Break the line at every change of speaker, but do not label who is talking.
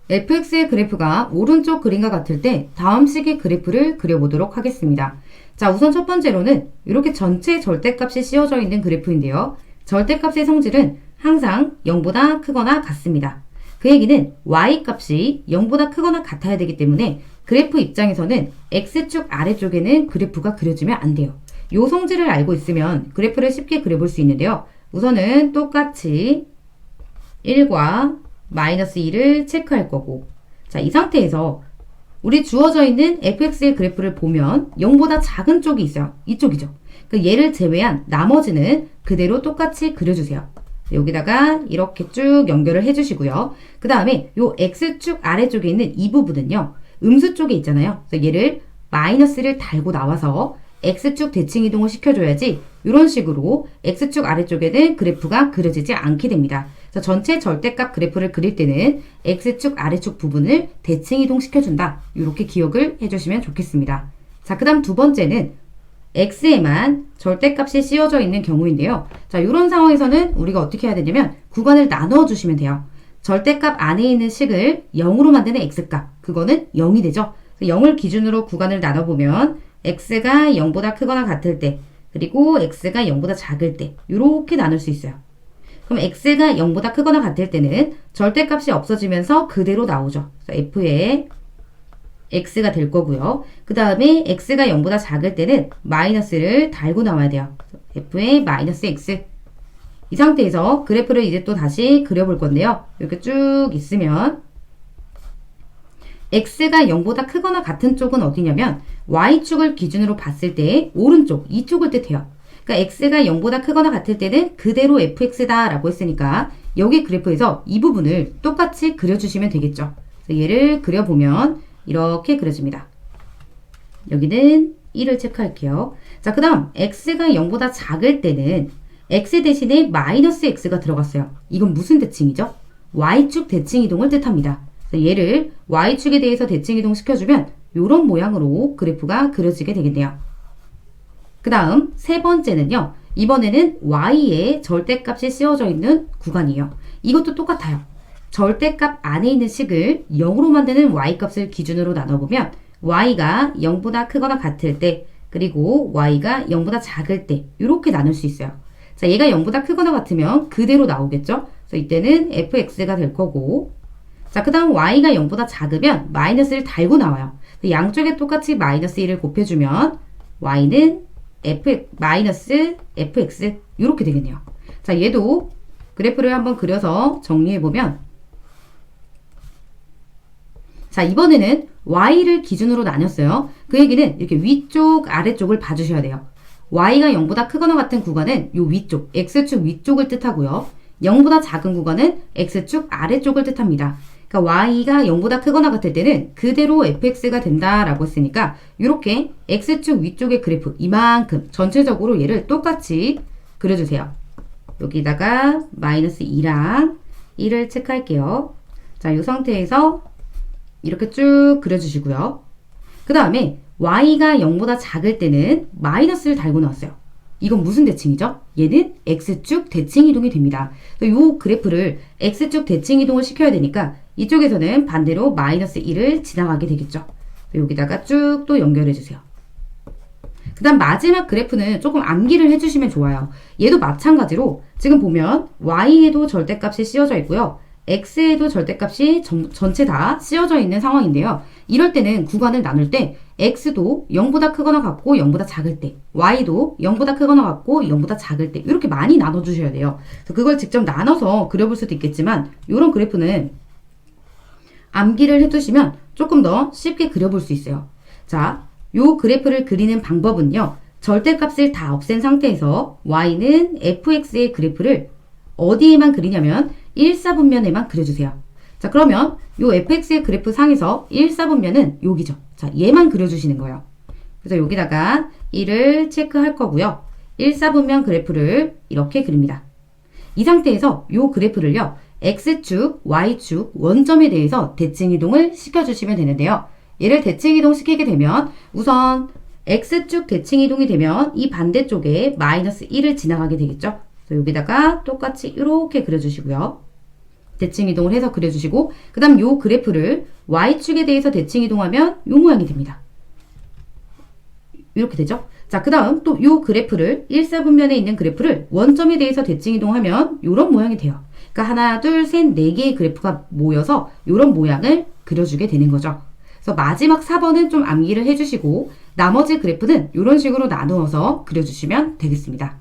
fx의 그래프가 오른쪽 그림과 같을 때 다음 식의 그래프를 그려보도록 하겠습니다. 자, 우선 첫 번째로는 이렇게 전체 절대값이 씌워져 있는 그래프인데요. 절대값의 성질은 항상 0보다 크거나 같습니다. 그 얘기는 y값이 0보다 크거나 같아야 되기 때문에 그래프 입장에서는 x축 아래쪽에는 그래프가 그려지면 안 돼요. 이 성질을 알고 있으면 그래프를 쉽게 그려볼 수 있는데요. 우선은 똑같이 1과 마이너스 2를 체크할 거고, 자, 이 상태에서 우리 주어져 있는 fx의 그래프를 보면 0보다 작은 쪽이 있어요. 이쪽이죠. 그 얘를 제외한 나머지는 그대로 똑같이 그려주세요. 여기다가 이렇게 쭉 연결을 해주시고요. 그 다음에 요 x축 아래쪽에 있는 이 부분은요, 음수 쪽에 있잖아요. 그래서 얘를 마이너스를 달고 나와서 x축 대칭 이동을 시켜줘야지 이런 식으로 x축 아래쪽에는 그래프가 그려지지 않게 됩니다. 그래서 전체 절대값 그래프를 그릴 때는 x축 아래축 부분을 대칭 이동 시켜준다. 이렇게 기억을 해주시면 좋겠습니다. 자, 그 다음 두 번째는 x에만 절대값이 씌워져 있는 경우인데요. 자, 이런 상황에서는 우리가 어떻게 해야 되냐면 구간을 나누어 주시면 돼요. 절대값 안에 있는 식을 0으로 만드는 x값, 그거는 0이 되죠. 0을 기준으로 구간을 나눠보면 x가 0보다 크거나 같을 때, 그리고 x가 0보다 작을 때 이렇게 나눌 수 있어요. 그럼 x가 0보다 크거나 같을 때는 절대값이 없어지면서 그대로 나오죠. 그래서 f의 x가 될 거고요. 그 다음에 x가 0보다 작을 때는 마이너스를 달고 나와야 돼요. f의 마이너스 x. 이 상태에서 그래프를 이제 또 다시 그려볼 건데요. 이렇게 쭉 있으면 x가 0보다 크거나 같은 쪽은 어디냐면 y축을 기준으로 봤을 때 오른쪽, 이쪽을 뜻해요. 그러니까 x가 0보다 크거나 같을 때는 그대로 fx다 라고 했으니까 여기 그래프에서 이 부분을 똑같이 그려주시면 되겠죠. 그래서 얘를 그려보면 이렇게 그려집니다. 여기는 1을 체크할게요. 자, 그 다음 x가 0보다 작을 때는 x 대신에 마이너스 x가 들어갔어요. 이건 무슨 대칭이죠? y축 대칭 이동을 뜻합니다. 얘를 y축에 대해서 대칭 이동 시켜주면 이런 모양으로 그래프가 그려지게 되겠네요. 그 다음 세 번째는요. 이번에는 y의 절대값이 씌워져 있는 구간이에요. 이것도 똑같아요. 절대값 안에 있는 식을 0으로 만드는 y값을 기준으로 나눠보면 y가 0보다 크거나 같을 때, 그리고 y가 0보다 작을 때 이렇게 나눌 수 있어요. 자, 얘가 0보다 크거나 같으면 그대로 나오겠죠? 그래서 이때는 fx가 될 거고, 자, 그 다음 y가 0보다 작으면 마이너스를 달고 나와요. 양쪽에 똑같이 마이너스 1을 곱해주면 y는 마이너스 fx 이렇게 되겠네요. 자, 얘도 그래프를 한번 그려서 정리해보면, 자, 이번에는 y를 기준으로 나눴어요. 그 얘기는 이렇게 위쪽, 아래쪽을 봐주셔야 돼요. y가 0보다 크거나 같은 구간은 요 위쪽, x축 위쪽을 뜻하고요. 0보다 작은 구간은 x축 아래쪽을 뜻합니다. 그러니까 y가 0보다 크거나 같을 때는 그대로 fx가 된다라고 했으니까 이렇게 x축 위쪽의 그래프 이만큼 전체적으로 얘를 똑같이 그려주세요. 여기다가 마이너스 2랑 1을 체크할게요. 자, 이 상태에서 이렇게 쭉 그려주시고요. 그 다음에 y가 0보다 작을 때는 마이너스를 달고 나왔어요. 이건 무슨 대칭이죠? 얘는 x축 대칭 이동이 됩니다. 이 그래프를 x축 대칭 이동을 시켜야 되니까 이쪽에서는 반대로 마이너스 1을 지나가게 되겠죠. 여기다가 쭉 또 연결해 주세요. 그 다음 마지막 그래프는 조금 암기를 해주시면 좋아요. 얘도 마찬가지로 지금 보면 y에도 절대값이 씌워져 있고요. x에도 절대값이 전체 다 씌워져 있는 상황인데요. 이럴 때는 구간을 나눌 때 x도 0보다 크거나 같고 0보다 작을 때, y도 0보다 크거나 같고 0보다 작을 때 이렇게 많이 나눠주셔야 돼요. 그래서 그걸 직접 나눠서 그려볼 수도 있겠지만 이런 그래프는 암기를 해두시면 조금 더 쉽게 그려볼 수 있어요. 자, 요 그래프를 그리는 방법은요. 절대값을 다 없앤 상태에서 y는 fx의 그래프를 어디에만 그리냐면 1사분면에만 그려주세요. 자, 그러면 요 fx의 그래프 상에서 1사분면은 여기죠. 자, 얘만 그려주시는 거예요. 그래서 여기다가 1을 체크할 거고요. 1사분면 그래프를 이렇게 그립니다. 이 상태에서 요 그래프를요. x축, y축, 원점에 대해서 대칭 이동을 시켜주시면 되는데요. 얘를 대칭 이동 시키게 되면 우선 x축 대칭 이동이 되면 이 반대쪽에 마이너스 1을 지나가게 되겠죠. 그래서 여기다가 똑같이 이렇게 그려주시고요. 대칭 이동을 해서 그려주시고 그 다음 요 그래프를 Y축에 대해서 대칭 이동하면 요 모양이 됩니다. 이렇게 되죠. 자, 그 다음 또 요 그래프를 1사분면에 있는 그래프를 원점에 대해서 대칭 이동하면 요런 모양이 돼요. 그러니까 하나, 둘, 셋, 네 개의 그래프가 모여서 요런 모양을 그려주게 되는 거죠. 그래서 마지막 4번은 좀 암기를 해주시고 나머지 그래프는 이런 식으로 나누어서 그려주시면 되겠습니다.